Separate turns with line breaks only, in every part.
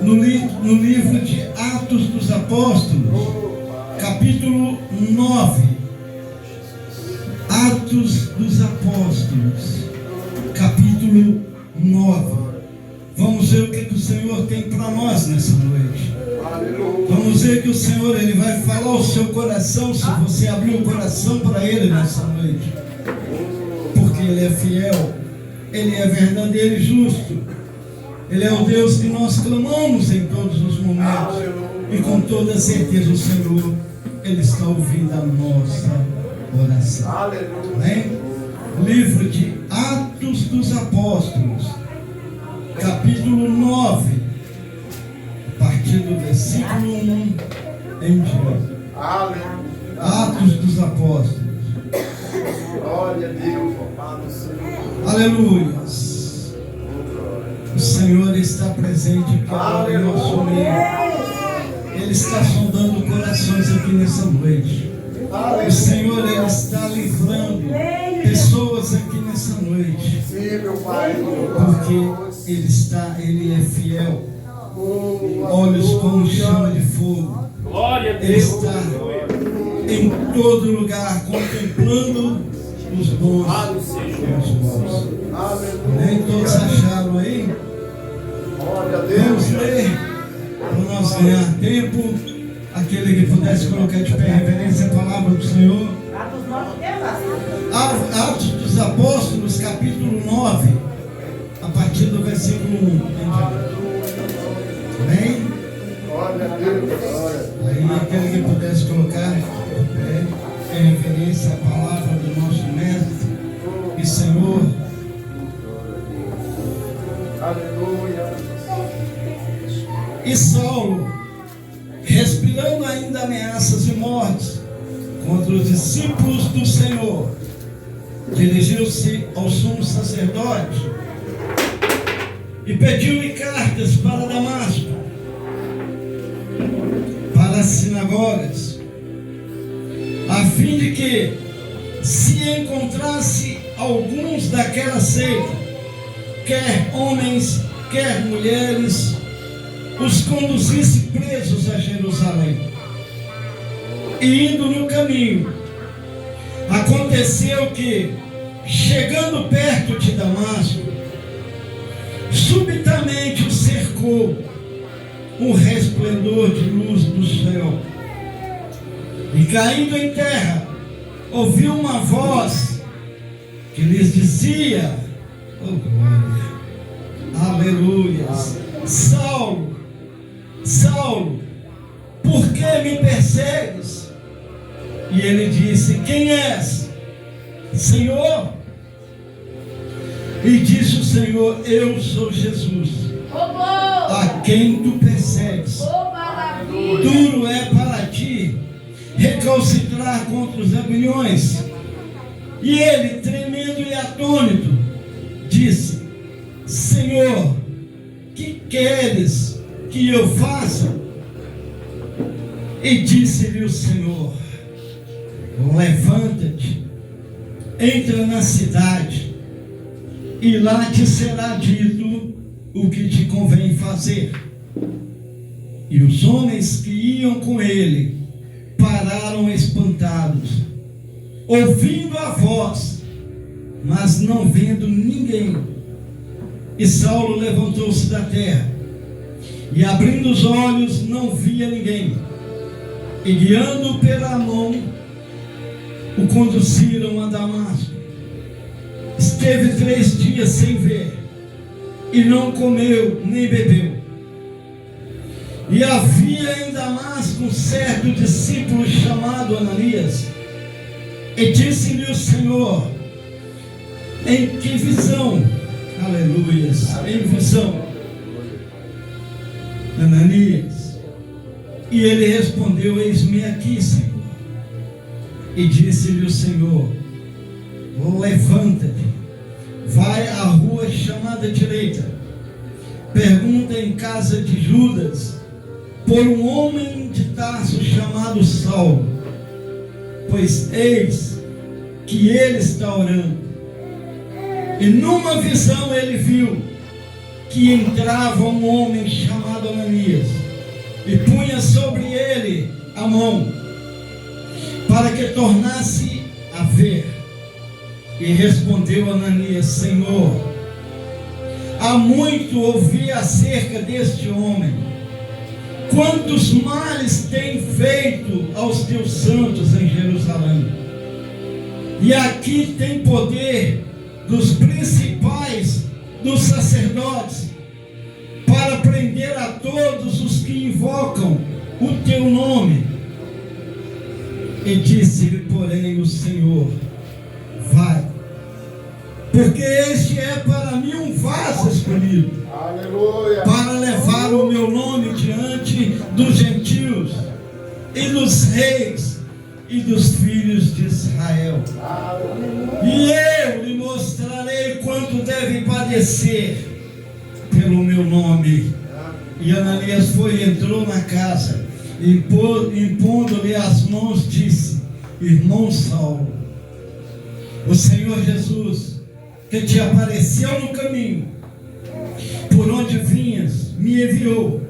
No livro de Atos dos Apóstolos, capítulo 9. Atos dos Apóstolos, capítulo 9. Vamos ver o que o Senhor tem para nós nessa noite. Vamos ver que o Senhor ele vai falar ao seu coração, se você abrir o coração para Ele nessa noite. Porque Ele é fiel, Ele é verdadeiro e justo. Ele é o Deus que nós clamamos em todos os momentos. E com toda certeza o Senhor, Ele está ouvindo a nossa oração. Amém? Livro de Atos dos Apóstolos, capítulo 9, a partir do versículo 1 em diante. Atos dos Apóstolos.
Glória a Deus, Pai do Senhor.
Aleluia. O Senhor está presente aqui agora em nosso meio. Ele está sondando corações aqui nessa noite. O Senhor ele está livrando pessoas aqui nessa noite.
Sim, meu Pai.
Porque Ele é fiel. Olhos como chama de fogo. Ele está em todo lugar contemplando os bons e os maus. Nem todos acharam aí? Vamos ler, para nós ganhar tempo. Aquele que pudesse colocar de pé reverência a palavra do Senhor. Atos dos Apóstolos, capítulo 9, a partir do versículo 1. Amém? Aí aquele que pudesse colocar em referência à palavra do nosso mestre e Senhor.
Aleluia.
E Saulo, respirando ainda ameaças de morte contra os discípulos do Senhor, dirigiu-se ao sumo sacerdote e pediu-lhe cartas para Damasco, para as sinagogas, a fim de que, se encontrasse alguns daquela seita, quer homens, quer mulheres, os conduzisse presos a Jerusalém. E indo no caminho, aconteceu que, chegando perto de Damasco, subitamente o cercou um resplendor de luz do céu. E caindo em terra, ouviu uma voz que lhes dizia: oh glória, aleluia, Saulo, Saulo, por que me persegues? E ele disse: quem és, Senhor? E disse o Senhor: eu sou Jesus, a quem tu persegues. Duro é para ti recalcitrar contra os aguilhões. E ele, tremendo e atônito, disse: Senhor, que queres que eu faça? E disse-lhe o Senhor: levanta-te, entra na cidade, e lá te será dito o que te convém fazer. E os homens que iam com ele pararam espantados, ouvindo a voz, mas não vendo ninguém. E Saulo levantou-se da terra, e abrindo os olhos não via ninguém. E guiando-o pela mão, o conduziram a Damasco. Esteve 3 dias sem ver, e não comeu nem bebeu. E havia em Damasco um certo discípulo chamado Ananias. E disse-lhe o Senhor: em que visão? Aleluias, em visão, Ananias. E ele respondeu: eis-me aqui, Senhor. E disse-lhe o Senhor: levanta-te, vai à rua chamada direita, pergunta em casa de Judas por um homem de Tarso chamado Saulo, pois eis que ele está orando. E numa visão ele viu que entrava um homem chamado Ananias e punha sobre ele a mão para que tornasse a ver. E respondeu Ananias: Senhor, há muito ouvi acerca deste homem, quantos males tem feito aos teus santos em Jerusalém. E aqui tem poder dos principais dos sacerdotes para prender a todos os que invocam o teu nome. E disse-lhe, porém, o Senhor: vai, porque este é para mim um vaso escolhido,
Aleluia.
para levar o meu nome diante dos gentios e dos reis e dos filhos de Israel. E eu lhe mostrarei quanto deve padecer pelo meu nome. E Ananias foi e entrou na casa, e impondo-lhe as mãos, disse: Irmão Saulo, o Senhor Jesus, que te apareceu no caminho, por onde vinhas, me enviou,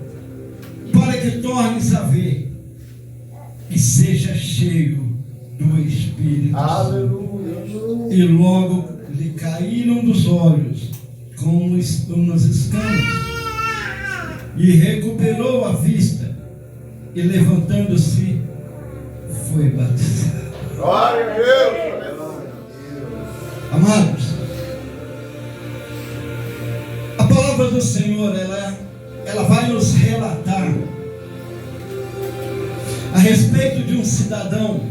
para que tornes a ver e seja cheio do Espírito Santo. E logo lhe caíram dos olhos como umas escamas, e recuperou a vista, e levantando-se, foi batizado.
Glória a Deus.
Amados, a palavra do Senhor, ela vai nos relatar a respeito de um cidadão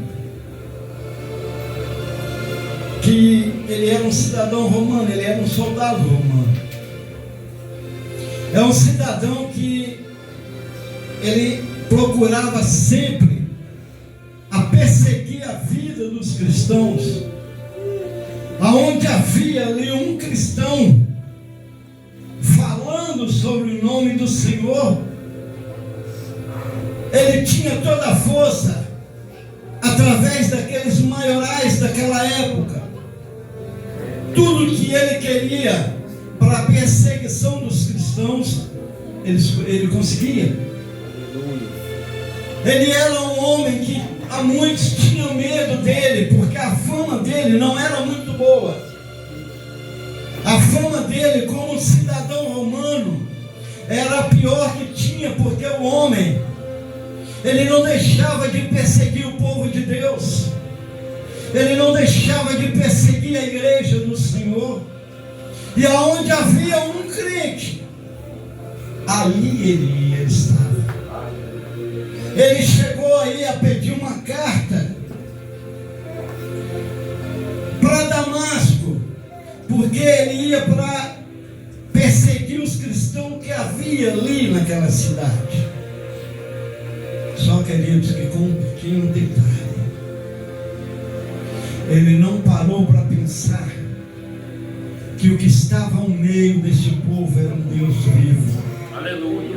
que ele era um cidadão romano, ele era um soldado romano. É um cidadão que ele procurava sempre a perseguir a vida dos cristãos. Aonde havia ali um cristão falando sobre o nome do Senhor, ele tinha toda a força, através daqueles maiorais daquela época. Tudo que ele queria para a perseguição dos cristãos, ele conseguia. Ele era um homem que há muitos tinham medo dele, porque a fama dele não era muito boa. A fama dele como cidadão romano era a pior que tinha, porque o homem, ele não deixava de perseguir o povo de Deus, ele não deixava de perseguir a igreja do Senhor. E aonde havia um crente, ali ele ia estar. Ele chegou aí a pedir uma carta para Damasco, porque ele ia para perseguir os cristãos que havia ali naquela cidade. Só, queridos, que com um pequeno detalhe, ele não parou para pensar que o que estava ao meio deste povo era um Deus vivo.
Aleluia.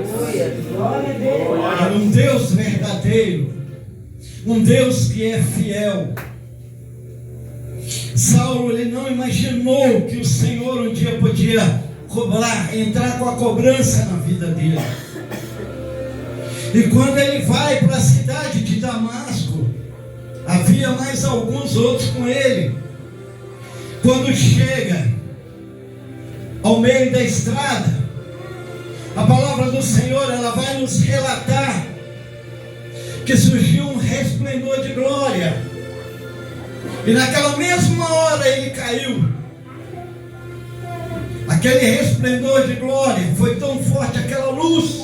Era um Deus verdadeiro, um Deus que é fiel. Saulo, ele não imaginou que o Senhor um dia podia entrar com a cobrança na vida dele. E quando ele vai para a cidade de Damasco, havia mais alguns outros com ele. Quando chega ao meio da estrada, a palavra do Senhor, ela vai nos relatar que surgiu um resplendor de glória, e naquela mesma hora ele caiu. Aquele resplendor de glória foi tão forte, aquela luz,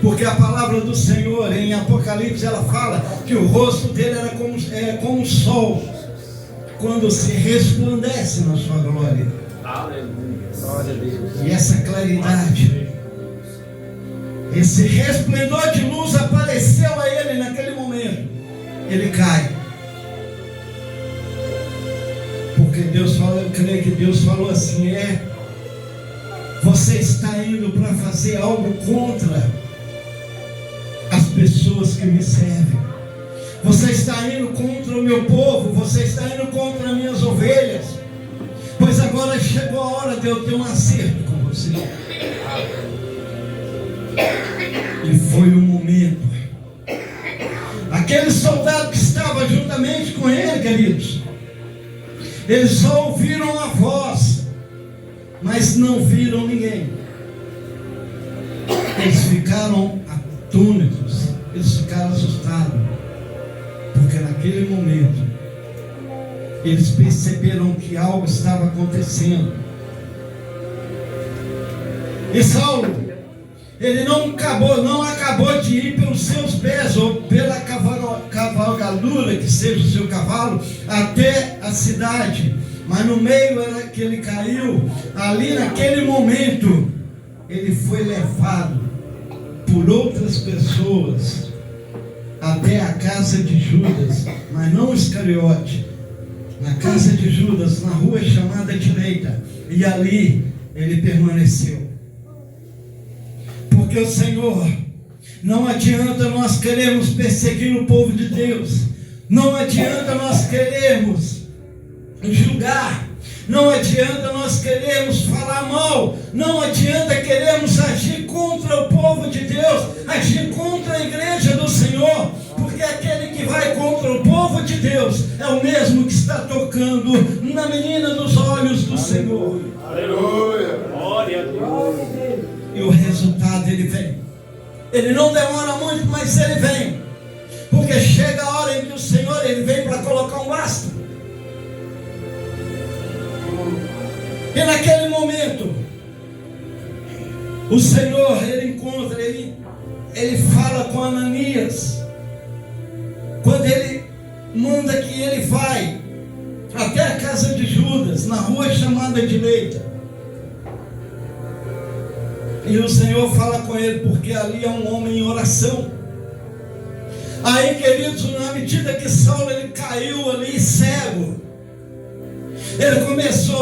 porque a palavra do Senhor em Apocalipse, ela fala que o rosto dele era como o sol, quando se resplandece na sua glória.
Aleluia. Glória a Deus.
E essa claridade, esse resplendor de luz apareceu a ele naquele momento. Ele cai, porque Deus fala, eu creio que Deus falou assim: você está indo para fazer algo contra as pessoas que me servem, você está indo contra o meu povo, você está indo contra as minhas ovelhas, pois a agora chegou a hora de eu ter um acerto com você. E foi o momento. Aquele soldado que estava juntamente com ele, queridos, eles só ouviram a voz, mas não viram ninguém. Eles ficaram atônitos, eles ficaram assustados, porque naquele momento eles perceberam que algo estava acontecendo. E Saulo, ele não acabou de ir pelos seus pés, ou pela cavalgadura, que seja o seu cavalo, até a cidade. Mas no meio era que ele caiu, ali naquele momento, ele foi levado por outras pessoas até a casa de Judas, mas não Iscariote, na casa de Judas, na rua chamada Direita, e ali ele permaneceu. Porque o Senhor, não adianta nós queremos perseguir o povo de Deus, não adianta nós queremos julgar, não adianta nós queremos falar mal, não adianta queremos agir contra o povo de Deus, agir contra a igreja do Senhor, porque aquele que vai contra o povo de Deus é o mesmo que está tocando na menina dos olhos do Senhor.
Aleluia.
Glória a Deus.
E o resultado ele vem. Ele não demora muito, mas ele vem. Porque chega a hora em que o Senhor ele vem para colocar um basta. E naquele momento, o Senhor ele encontra, ele fala com Ananias. Quando ele manda que ele vai até a casa de Judas, na rua chamada Direita. E o Senhor fala com ele, porque ali é um homem em oração. Aí, queridos, na medida que Saulo ele caiu ali cego,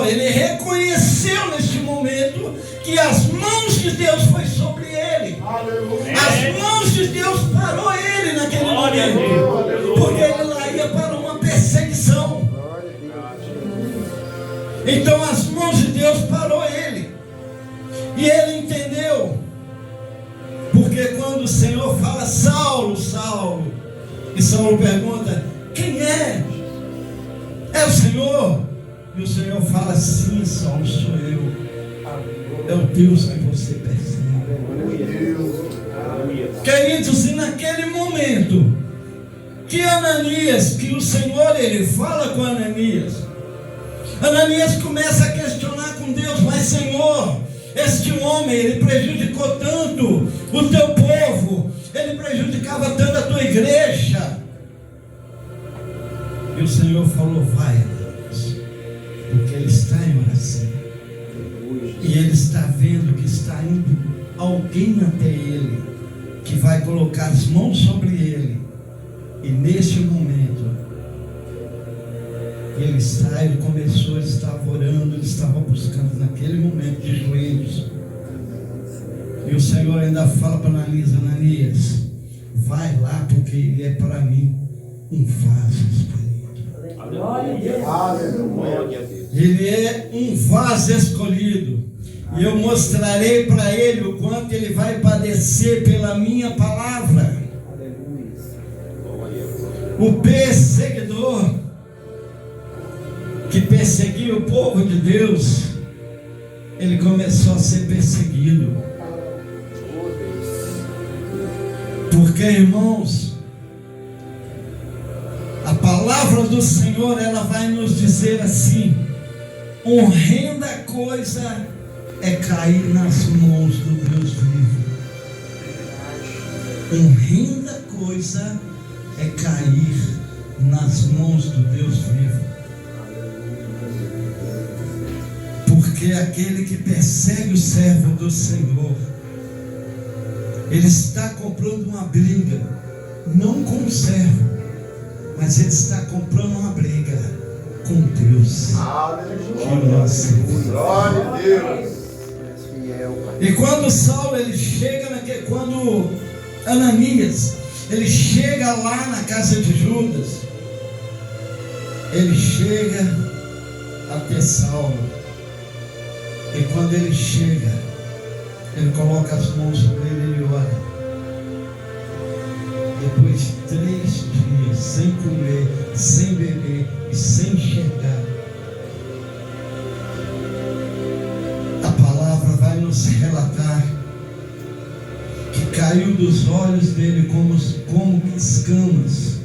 ele reconheceu neste momento que as mãos de Deus foi sobre ele.
Aleluia.
As mãos de Deus parou ele naquele momento, porque ele lá ia para uma perseguição. Então as mãos de Deus parou ele. E ele entendeu, porque quando o Senhor fala Saulo, Saulo, e Saulo pergunta, quem é? É o Senhor. E o Senhor fala, sim, Saulo, sou eu. É o Deus que você persegue. Queridos, e naquele momento que Ananias, que o Senhor ele fala com Ananias começa a questionar com Deus, mas Senhor, este homem, ele prejudicou tanto o teu povo, ele prejudicava tanto a tua igreja. E o Senhor falou, vai, Deus, porque ele está em oração. E ele está vendo que está indo alguém até ele, que vai colocar as mãos sobre ele. E neste momento, ele começou, ele estava orando, ele estava buscando naquele momento de joelhos. E o Senhor ainda fala para Ananias, vai lá, porque ele é para mim um vaso escolhido.
Aleluia.
Ele é um vaso escolhido. E eu mostrarei para ele o quanto ele vai padecer pela minha palavra. O perseguidor que perseguia o povo de Deus, ele começou a ser perseguido. Porque, irmãos, a palavra do Senhor, ela vai nos dizer assim: horrenda coisa é cair nas mãos do Deus vivo. Horrenda coisa é cair nas mãos do Deus vivo. Porque aquele que persegue o servo do Senhor, ele está comprando uma briga, não com o servo, mas ele está comprando uma briga com Deus.
Aleluia. Glória a Deus.
E quando Saulo ele chega quando Ananias ele chega lá na casa de Judas, ele chega até Saulo E quando ele chega, ele coloca as mãos sobre ele e ora. Depois de 3 dias sem comer, sem beber e sem enxergar, a palavra vai nos relatar que caiu dos olhos dele como escamas,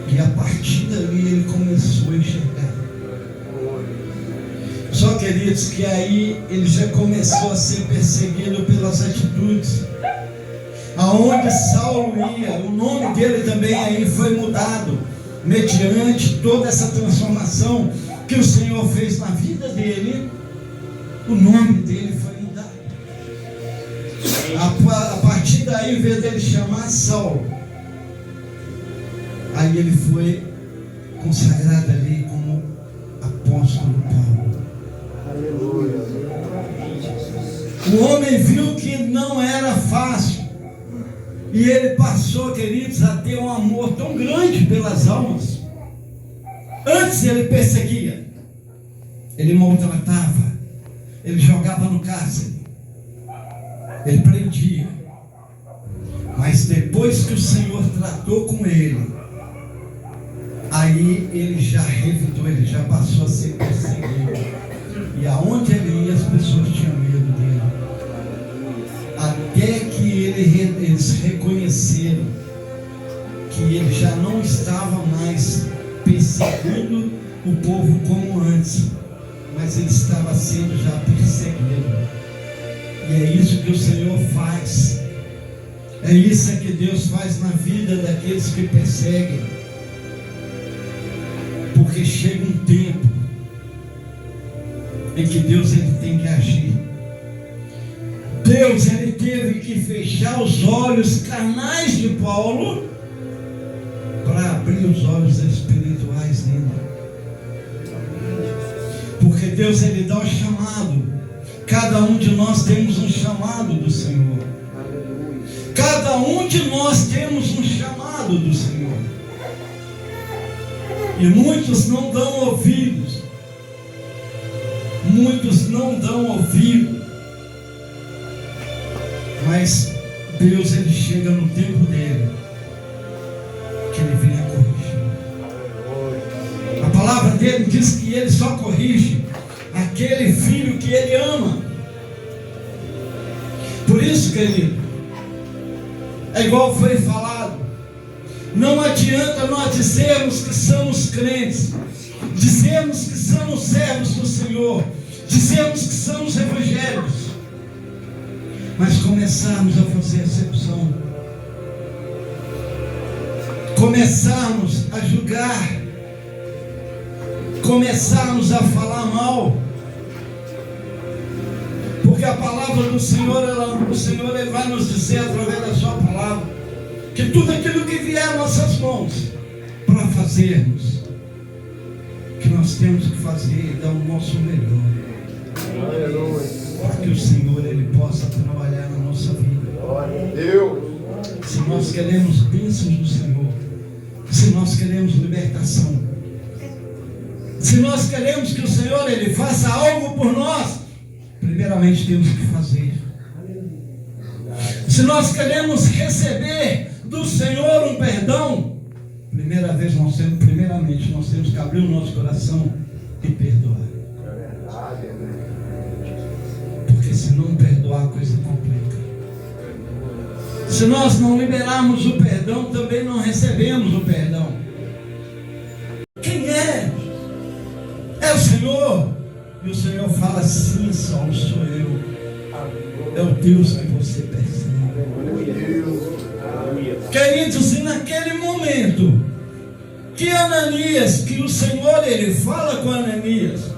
e a partir dali ele começou a enxergar. Só, queridos, que aí ele já começou a ser perseguido pelas atitudes. Aonde Saulo ia, o nome dele também aí foi mudado, mediante toda essa transformação que o Senhor fez na vida dele. O nome dele foi mudado. A partir daí, em vez dele chamar Saulo, aí ele foi consagrado ali como apóstolo Paulo.
Aleluia.
O homem viu que não era fácil, e ele passou, queridos, a ter um amor tão grande pelas almas. Antes ele perseguia, ele maltratava, ele jogava no cárcere, ele prendia. Mas depois que o Senhor tratou com ele, aí ele já revidou, ele já passou a ser perseguido. E aonde ele ia, as pessoas tinham medo dele. Até que eles reconheceram que ele já não estava mais perseguindo o povo como antes, mas ele estava sendo já perseguido. E é isso que o Senhor faz. É isso que Deus faz na vida daqueles que perseguem. Porque chega um tempo em que Deus ele tem que agir. Deus ele teve que fechar os olhos carnais de Paulo para abrir os olhos espirituais dele. Porque Deus ele dá o chamado. Cada um de nós temos um chamado do Senhor. Cada um de nós temos um chamado do Senhor. E muitos não dão ouvidos. Muitos não dão ouvido. Mas Deus ele chega no tempo dele, que ele vem a corrigir. A palavra dele diz que ele só corrige aquele filho que ele ama. Por isso, querido, é igual foi falado, não adianta nós dizermos que somos crentes, dizermos que somos servos do Senhor, dizermos que somos evangélicos, mas começarmos a fazer acepção, começarmos a julgar, começarmos a falar mal, porque a palavra do Senhor, o Senhor ele vai nos dizer através da sua palavra, que tudo aquilo que vier às nossas mãos para fazermos, que nós temos que fazer e dar o nosso melhor.
Aleluia.
Para que o Senhor ele possa trabalhar na nossa vida.
Glória a Deus.
Se nós queremos bênçãos do Senhor, se nós queremos libertação, se nós queremos que o Senhor ele faça algo por nós, primeiramente temos que fazer. Se nós queremos receber do Senhor um perdão, primeiramente nós temos que abrir o nosso coração e perdoar. Porque se não perdoar, a coisa complica. Se nós não liberarmos o perdão, também não recebemos o perdão. Quem é? É o Senhor. E o Senhor fala assim: Saulo, sou eu. É o Deus que você percebe. Queridos, e naquele momento que Ananias, que o Senhor ele fala com Ananias,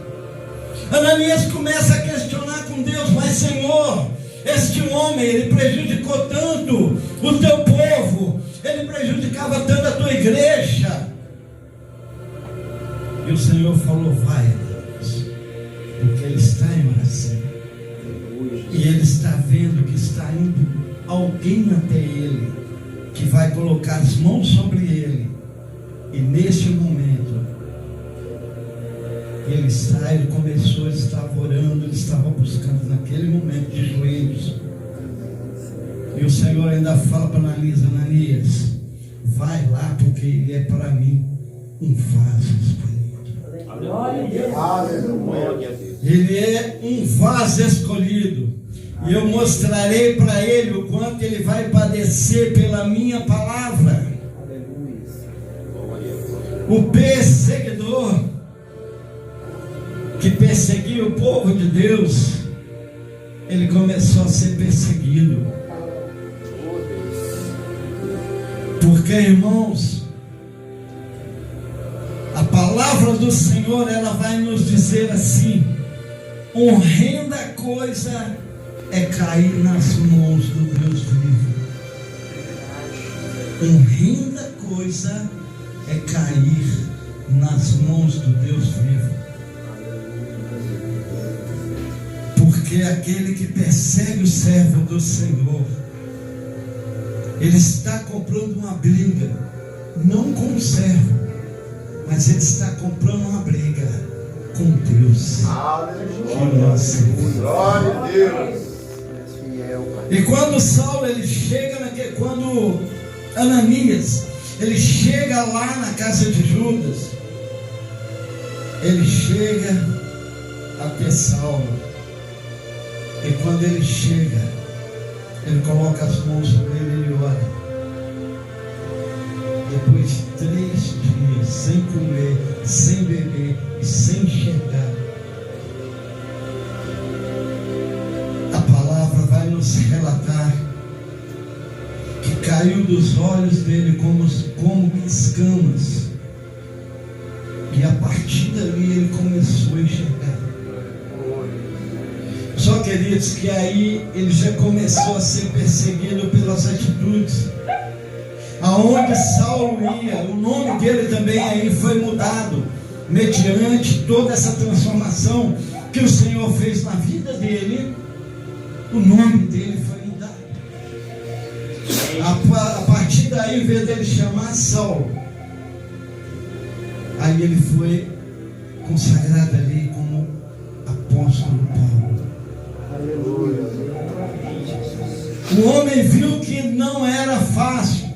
Ananias começa a questionar com Deus: mas Senhor, este homem ele prejudicou tanto o teu povo, ele prejudicava tanto a tua igreja. E o Senhor falou: vai, porque ele está em oração, e ele está vendo que está indo alguém até ele, que vai colocar as mãos sobre ele, e neste momento Ele começou, ele estava orando, ele estava buscando naquele momento de joelhos. E o Senhor ainda fala para Ananias, vai lá, porque ele é para mim um vaso escolhido.
Aleluia.
Ele é um vaso escolhido. E eu mostrarei para ele o quanto ele vai padecer pela minha palavra. O perseguidor que perseguia o povo de Deus, ele começou a ser perseguido. Porque, irmãos, a palavra do Senhor, ela vai nos dizer assim: horrenda coisa é cair nas mãos do Deus vivo. Horrenda coisa é cair nas mãos do Deus vivo. Porque aquele que persegue o servo do Senhor, ele está comprando uma briga, não com o servo, mas ele está comprando uma briga com Deus.
Aleluia. Glória a Deus.
E quando Saulo, ele chega quando Ananias, ele chega lá na casa de Judas, ele chega até Saulo. E quando ele chega, ele coloca as mãos sobre ele e ele ora. Depois de 3 dias sem comer, sem beber e sem enxergar, a palavra vai nos relatar que caiu dos olhos dele como escamas, e a partir dali ele começou a enxergar. Só, queridos, que aí ele já começou a ser perseguido pelas atitudes. Aonde Saulo ia, o nome dele também aí foi mudado, mediante toda essa transformação que o Senhor fez na vida dele. O nome dele foi mudado. A partir daí, em vez dele chamar Saulo, aí ele foi consagrado ali como apóstolo Paulo. O homem viu que não era fácil,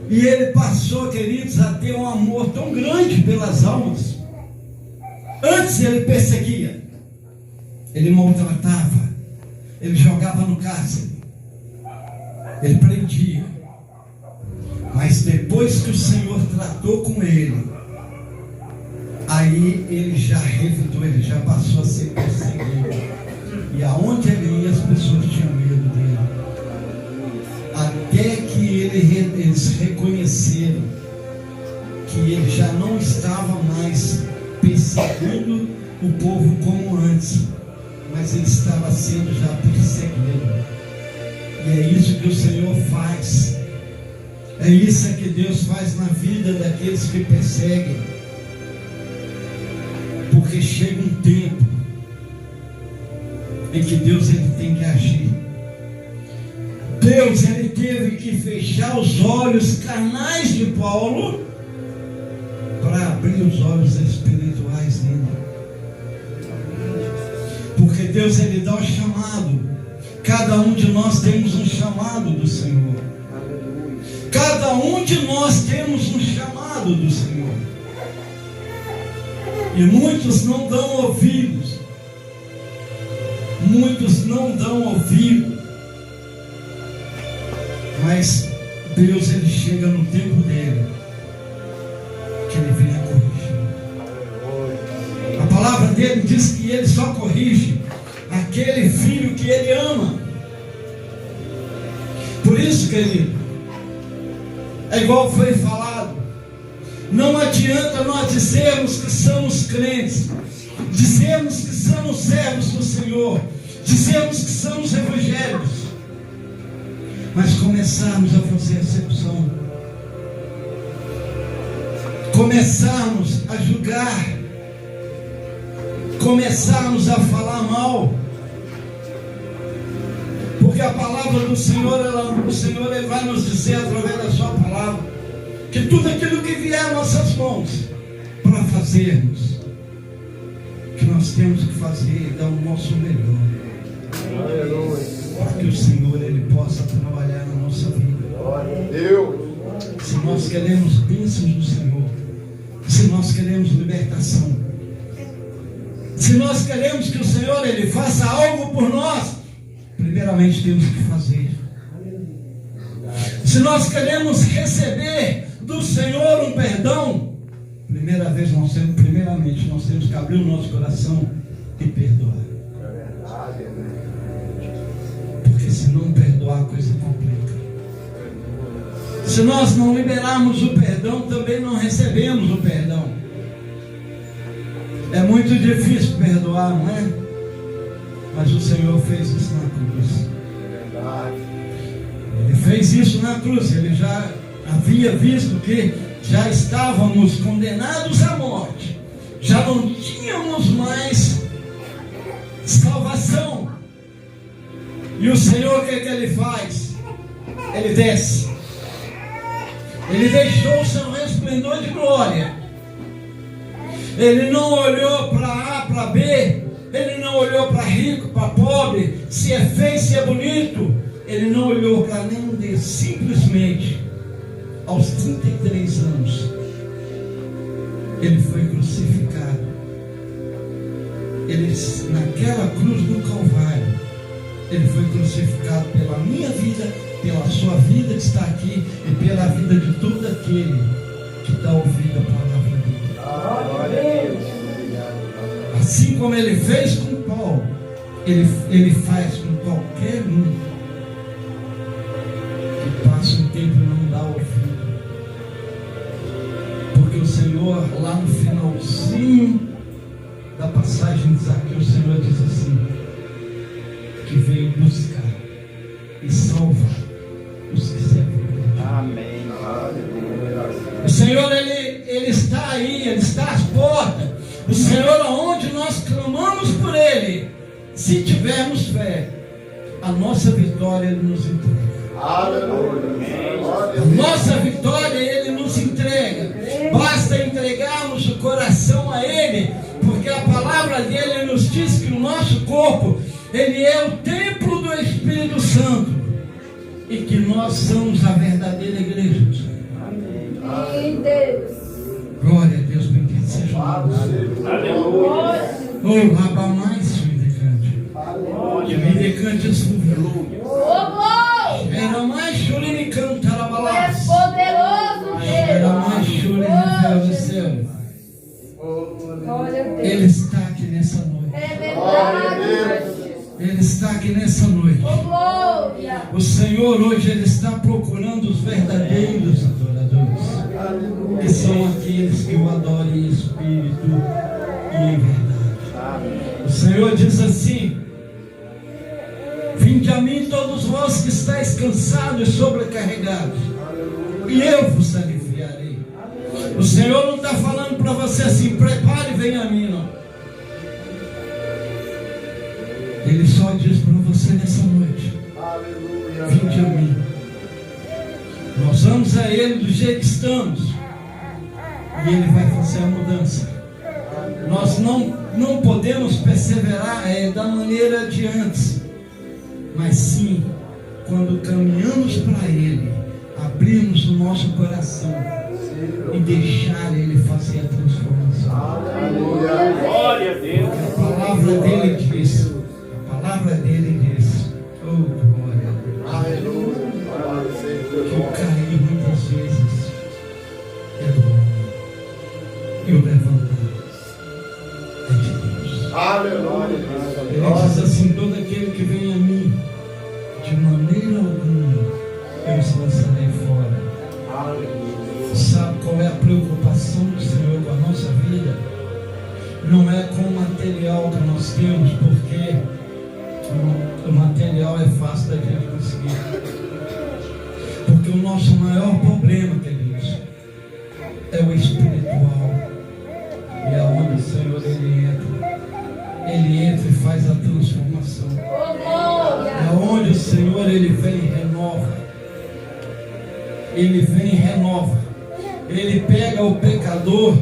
e ele passou, queridos, a ter um amor tão grande pelas almas. Antes ele perseguia, ele maltratava, ele jogava no cárcere, ele prendia. Mas depois que o Senhor tratou com ele, aí ele já revidou, ele já passou a ser perseguido. E aonde ele ia, as pessoas tinham medo dele. Até que eles reconheceram que ele já não estava mais perseguindo o povo como antes, mas ele estava sendo já perseguido. E é isso que o Senhor faz. É isso que Deus faz na vida daqueles que perseguem. Porque chega um tempo em que Deus ele tem que agir. Deus ele teve que fechar os olhos carnais de Paulo para abrir os olhos espirituais dele. Porque Deus ele dá o chamado. Cada um de nós temos um chamado do Senhor. Cada um de nós temos um chamado do Senhor. E muitos não dão ouvidos. Muitos não dão ouvido. Mas Deus ele chega no tempo dele, que ele vem a corrigir. A palavra dele diz que ele só corrige aquele filho que ele ama. Por isso, querido, é igual foi falado, não adianta nós dizermos que somos crentes, dizermos que somos servos do Senhor, dizermos que somos evangélicos, mas começarmos a fazer acepção, começarmos a julgar, começarmos a falar mal, porque a palavra do Senhor, o Senhor ele vai nos dizer através da sua palavra, que tudo aquilo que vier às nossas mãos para fazermos, nós temos que fazer é dar o nosso melhor. Para que o Senhor Ele possa trabalhar na nossa vida. Se nós queremos bênçãos do Senhor, se nós queremos libertação, se nós queremos que o Senhor Ele faça algo por nós, primeiramente temos que fazer. Se nós queremos receber do Senhor um perdão, primeiramente nós temos que abrir o nosso coração e perdoar. Porque se não perdoar, a coisa complica. Se nós não liberarmos o perdão, também não recebemos o perdão. É muito difícil perdoar, não é? Mas o Senhor fez isso na cruz. Ele fez isso na cruz. Ele já havia visto que já estávamos condenados à morte. Já não tínhamos mais salvação. E o Senhor, o que Ele faz? Ele desce. Ele deixou o seu resplendor de glória. Ele não olhou para A, para B. Ele não olhou para rico, para pobre, se é feio, se é bonito. Ele não olhou para nenhum deles. Simplesmente, aos 33 anos, Ele foi crucificado. Ele, naquela cruz do Calvário, Ele foi crucificado pela minha vida, pela sua vida que está aqui e pela vida de todo aquele que está ouvindo a palavra dele. Assim como Ele fez com Paulo, Ele faz com qualquer um que passa um tempo e não dá ouvido. Porque o Senhor, lá no finalzinho da passagem de Zaqueu, o Senhor diz assim, que veio buscar e salvar os que se arrependem.
Amém.
O Senhor, Ele está aí, Ele está às portas. O Senhor, aonde nós clamamos por Ele, se tivermos fé, a nossa vitória Ele nos entrega. A nossa vitória Ele nos entrega. Basta entregarmos o coração a Ele, porque a palavra dele nos diz que o nosso corpo, ele é o templo do Espírito Santo, e que nós somos a verdadeira igreja.
Amém, Deus.
Glória a Deus, bendito seja o Deus.
Aleluia.
Oh, rabamais, videcante. Videcante subiu. Era mais churinicante,
Tu és
arabalás.
poderoso,
Era
Deus.
mais churinicante do céu.
Glória a Deus.
Ele está aqui nessa noite.
É verdade.
Ele está aqui nessa noite.
Oh, glória.
O Senhor hoje Ele está procurando os verdadeiros adoradores, que são aqueles que o adoram em espírito e em verdade. O Senhor diz assim: vinde a mim todos vós que estáis cansados e sobrecarregados, e eu vos aliviarei. O Senhor não está falando para você assim, prepare e venha a mim, não. Ele só diz para você nessa noite: vinde a mim. Nós vamos a Ele do jeito que estamos, e Ele vai fazer a mudança. Nós não podemos perseverar da maneira de antes, mas sim, quando caminhamos para Ele, abrirmos o nosso coração e deixar Ele fazer a transformação.
Glória a Deus.
A palavra dele diz, oh glória a Deus, que o cair muitas vezes é do homem e o levantar é de Deus. Ele diz assim: todo aquele que vem a mim, de maneira alguma eu os lançarei fora. Sabe qual é a preocupação do Senhor com a nossa vida? Não é com o material que nós temos, porque o material é fácil da gente conseguir. Porque o nosso maior problema, queridos, é o espiritual. E é onde o Senhor Ele entra e faz a transformação.
Oh, glória.
É onde o Senhor Ele vem e renova. Ele vem e renova. Ele pega o pecador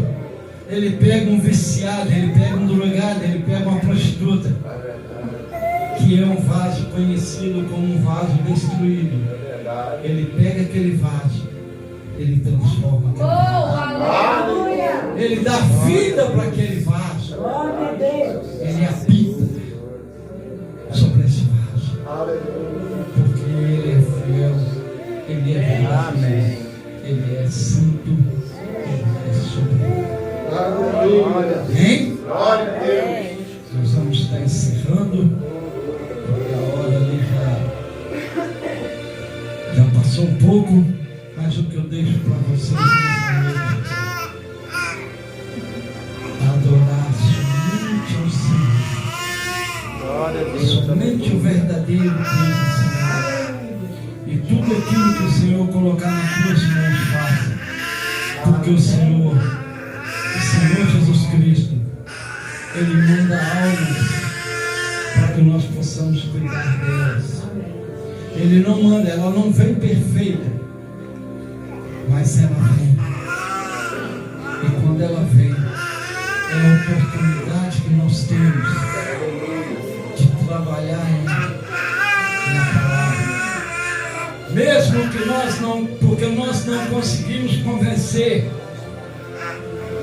Ele pega um viciado, ele pega um drogado, ele pega uma prostituta, que é um vaso conhecido como um vaso destruído. Ele pega aquele vaso, ele transforma aquele vaso.
Aleluia.
Ele dá vida para aquele vaso. Ele habita sobre esse vaso. Porque ele é fiel, ele é verdadeiro, ele é santo, ele é soberano. Amém?
Glória a Deus.
Nós vamos estar encerrando, porque a hora ali já passou um pouco, mas o que eu deixo para vocês nessa noite é adorar somente ao Senhor,
Glória a Deus.
somente o verdadeiro Deus do Senhor, e tudo aquilo que o Senhor colocar nas tuas mãos, faça, porque o Senhor Jesus Cristo, Ele manda almas para que nós possamos cuidar delas. Ele não manda, ela não vem perfeita, mas ela vem. E quando ela vem, é a oportunidade que nós temos de trabalhar na palavra. Mesmo que nós não, porque nós não conseguimos convencer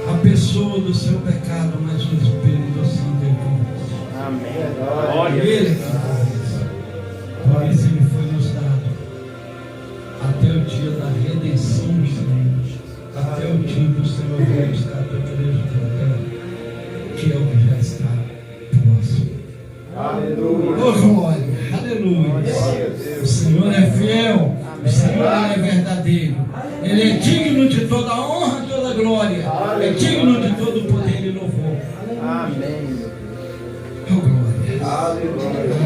a pessoa do seu pecado, mas o Espírito Santo ele convence.
Amém. Glória a
Ele
Deus.
que convence. Por isso ele foi nos dado até o dia da redenção dos Senhor, até o dia do Senhor vir buscar a tua igreja da terra, que é o que já está próximo.
Aleluia.
Oh, glória, aleluia. O Senhor é fiel, o Senhor é verdadeiro. Ele é digno de toda honra, toda glória. É digno de todo poder e louvor.
Amém.
Oh, glória.
Aleluia.